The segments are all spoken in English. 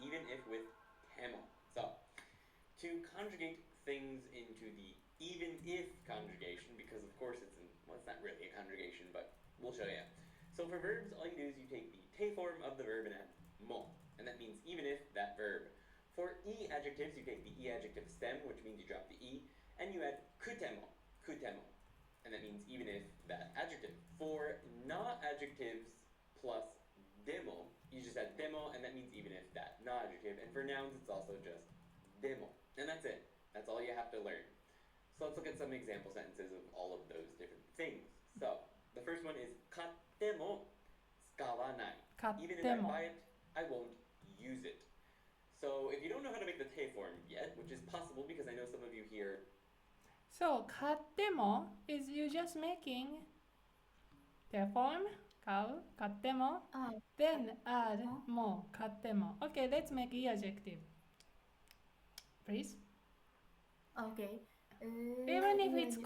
even if with temo. So, to conjugate things into the even if conjugation, because of course it's not really a conjugation, but we'll show you. So for verbs, all you do is you take the te form of the verb and add mo, and that means even if that verb. For e adjectives, you take the e adjective stem, which means you drop the e, and you add kutemo, and that means even if that adjective. For na adjectives plus demo, you just add demo, and that means even if that na adjective. And for nouns, it's also just demo. And that's it. That's all you have to learn. So let's look at some example sentences of all of those different things. So the first one is kattemo tsukawanai. Even if I buy it, I won't use it. So if you don't know how to make the te form yet, which is possible because I know some of you here. So 買っても is you just making the form 買っても then add も買っても Okay, let's make e adjective. Please. Okay. Even if it's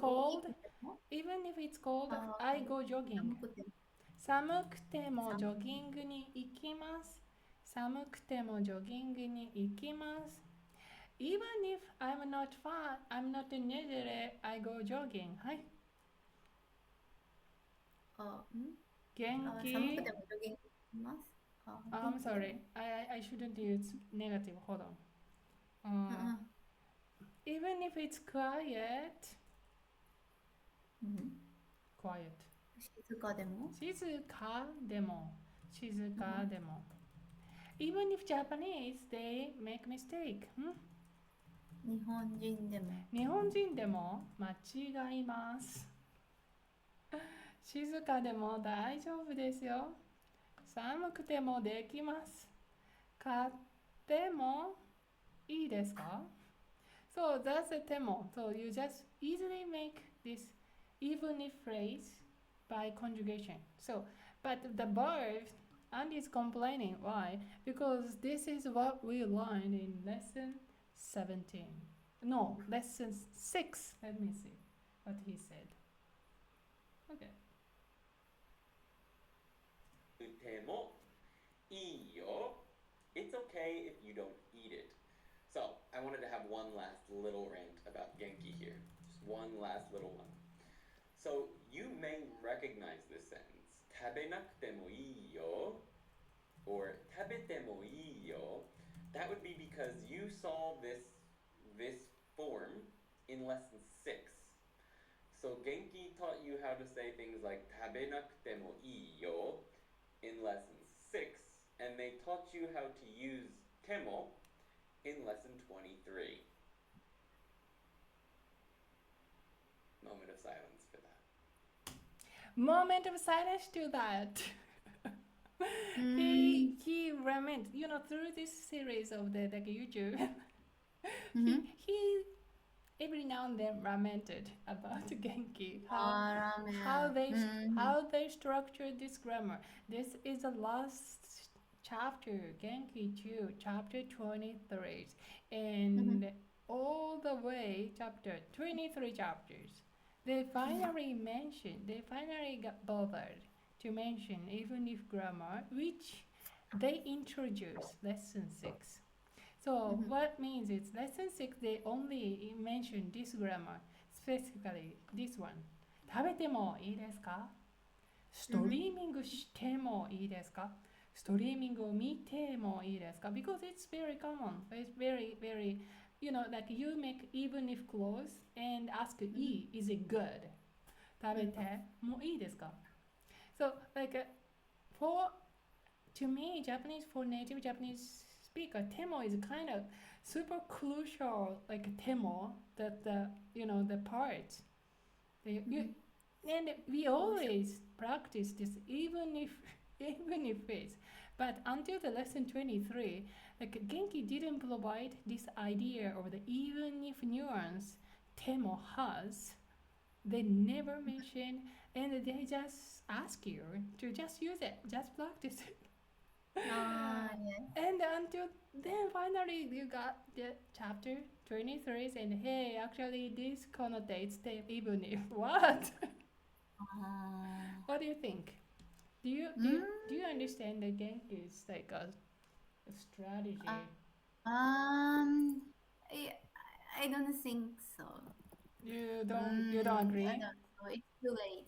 cold, I go jogging. 寒くてもジョギングに行きます。寒くてもジョギングに行きます。Even if I'm not fat, I'm not needed, I go jogging. はい。元気。寒くてもジョギングします。I'm sorry, I shouldn't use negative. Hold on. Even if it's quiet. Quiet. 静かでも。静かでも。静かでも。Even if Japanese, they make mistake. 日本人でも。日本人でも間違います。静かでも大丈夫ですよ。寒くてもできます。買ってもいいですか? So that's a temo. So you just easily make this even if phrase by conjugation. So, but the verb, Andy is complaining. Why? Because this is what we learned in lesson 17. No, lesson 6. Let me see what he said. Okay. とてもいいよ. It's okay if you don't eat it. So, I wanted to have one last little rant about Genki here. Just one last little one. So, you may recognize this sentence. 食べなくてもいいよ or 食べてもいいよ. That would be because you saw this form in lesson 6. So, Genki taught you how to say things like 食べなくてもいいよ in lesson 6, and they taught you how to use temo in lesson 23. Moment of silence for that. Moment of silence to that. He lament, through this series of the YouTube, he every now and then lamented about Genki, how they structured this grammar. This is the last chapter, Genki 2, chapter 23, and all the way chapter 23 chapters. They finally got bothered to mention even if grammar, which they introduced lesson 6. So what means is lesson 6 they only mention this grammar, specifically this one. 食べてもいいですか? ストリーミングしてもいいですか? ストリーミングを見てもいいですか? Because it's very common. It's very, very, like you make even if clause and ask is it good? 食べてもいいですか? So like to me, Japanese, for native Japanese speaker, temo is kind of super crucial, like temo, that the part. And we always practice this, even if phrase. But until the lesson 23, like Genki didn't provide this idea of the even if nuance temo has. They never mention, and they just ask you to just use it, just practice it. Yes. And until then, finally, you got the chapter 23, and hey, actually, this connotates the even if. What? What do you think? Do you understand the Genki is like strategy. Um, I, I don't think so. You don't agree? I don't know. It's too late.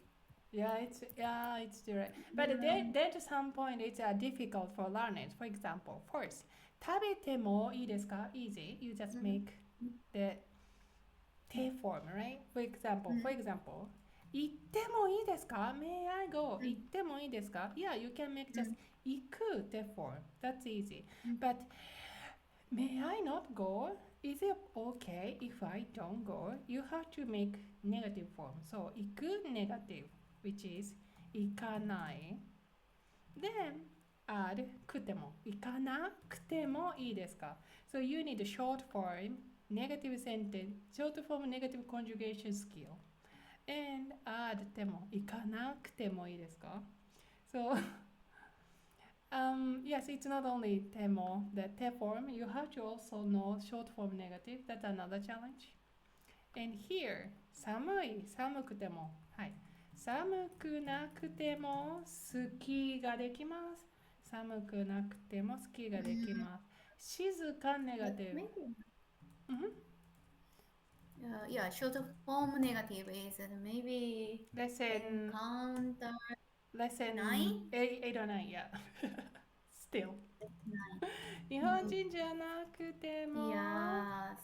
It's direct. But Mm, then to some point it's difficult for learners. For example, first, 食べてもいいですか? Easy. You just mm, make the T form, right? For example, 行ってもいいですか? May I go? mm, 行ってもいいですか? Yeah, you can make just mm, 行く T form. That's easy. mm, But may I not go? Is it okay if I don't go? You have to make negative form. So 行く negative, which is 行かない. Then add くても. 行かなくてもいいですか? So you need a short form, negative sentence, short form negative conjugation skill. And add ても. 行かなくてもいいですか? So yes, it's not only temo, the te form, you have to also know short form negative. That's another challenge. And here, 寒い, 寒くても. はい。寒くなくてもスキーができます。mm. 寒くなくてもスキーができます。静か But negative. maybe, Mhm. yeah, short form negative is maybe Lesson, encounter lesson 9? 8 or 9, yeah. Still. 9. 日本人じゃなくても Yeah, so,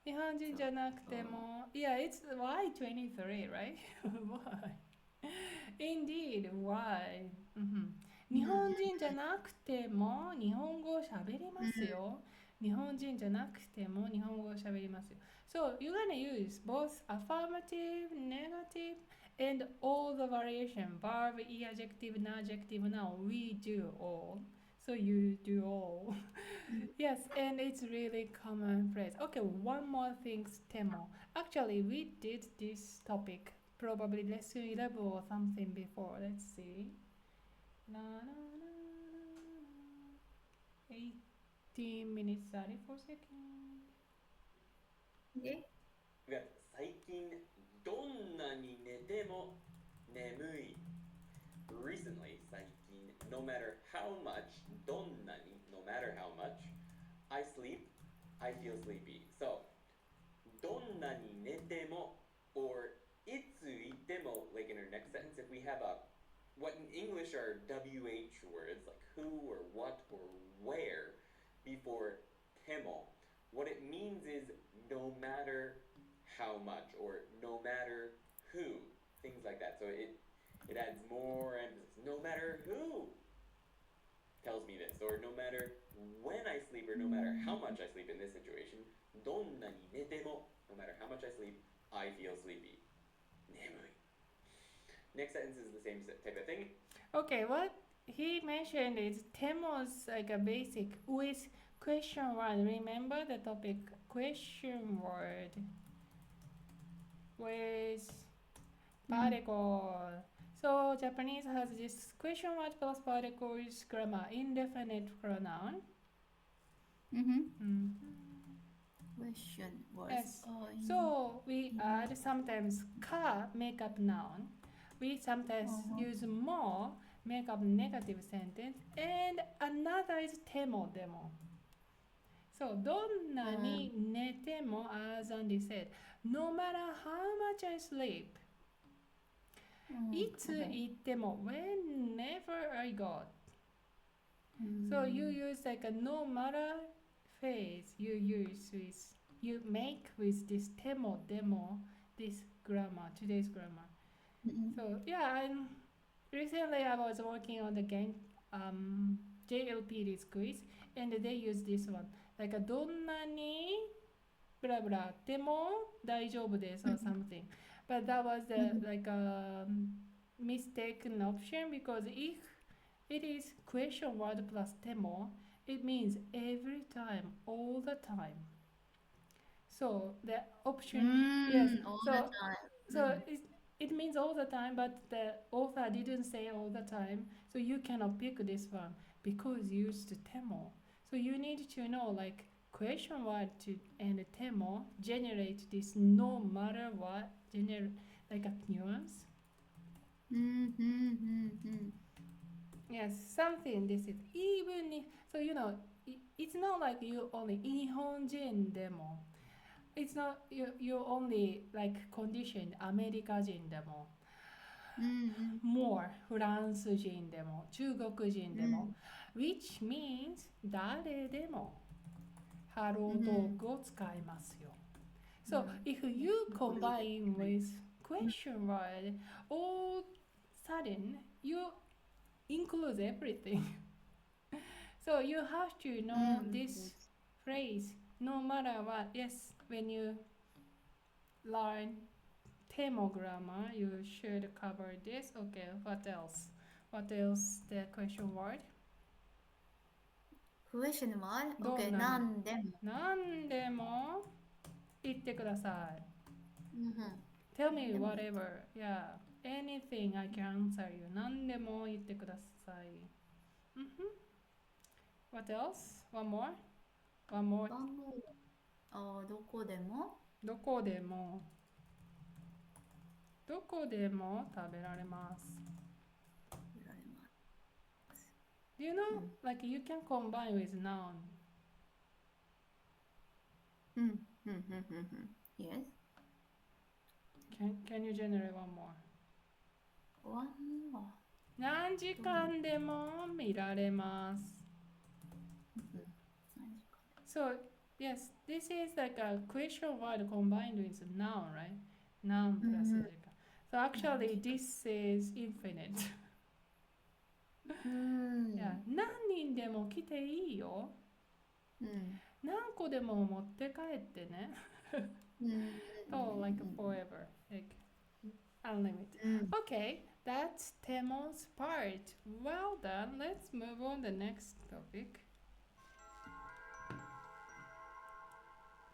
日本人じゃなくても yeah, it's Y23, right? Why? Indeed, why? 日本人じゃなくても日本語を喋りますよ。日本人じゃなくても日本語を喋りますよ。So you're gonna use both affirmative, negative, and all the variation verb, adjective, adjective. Now we do all. So you do all. Yes, and it's really common phrase. Okay, one more thing, Temo. Actually, we did this topic probably lesson 11 or something before. Let's see. Na, na, na, na. 18 minutes 34 seconds. okay. 最近どんなに寝ても眠い Recently, 最近 no matter how much どんなに no matter how much I sleep, I feel sleepy. So どんなに寝ても or いついても like in our next sentence, if we have a what in English are WH words like who or what or where before temo, what it means is no matter how much or no matter who, things like that. So it adds more emphasis. No matter who tells me this, or no matter when I sleep, or no matter how much I sleep in this situation, どんなに寝ても no matter how much I sleep, I feel sleepy. 眠い. Next sentence is the same type of thing. Okay, what he mentioned is Temo's like a basic with question word. Remember the topic question word with particle. So Japanese has this question word plus particle is grammar, indefinite pronoun. Mm-hmm. Question was. Yes. So we add sometimes ka make up noun. We sometimes use more make up negative sentence, and another is temo demo. So どんなに寝ても as Andy said, no matter how much I sleep, いつ行っても whenever I go. So you use like a no matter phrase you use with you make with this temo demo this grammar, today's grammar. So yeah, and recently I was working on the JLPD quiz, and they use this one like a どんなに blah blah でも大丈夫です or something. But that was like a mistaken option, because if it is question word plus temo, it means every time, all the time. So the option, yes, All so the time. so it means all the time, but the author didn't say all the time, so you cannot pick this one because you used temo. So you need to know like question word to and temo generate this no matter what, like a nuance. Yes, something this is even if, so it's not like you only 日本人でも it's not you only like conditioned アメリカ人でも more フランス人でも中国人でも、which means 誰でもハロートークを使いますよ。So if you combine with question word, all sudden you include everything. So you have to know this phrase no matter what. Yes, when you learn Temo grammar, you should cover this. Okay, what else? What else? The question word? Question word? どう Okay, なん何でも。何でも言ってください。Tell me でも whatever. Yeah, anything I can answer you. 何でも言ってください。What else? One more? One more. どこでもどこでもどこでも食べられます。食べられます。Do you know, like you can combine with noun. Yes. Can you generate one more? One more. 何時間でも見られます。So, yes, this is like a question word combined with noun, right? Noun plus 時間。So actually, this is infinite. Yeah, 何人でも来ていいよ。何個でも持って帰ってね。So, like forever, like unlimited. Okay, that's Temo's part. Well done. Let's move on to the next topic.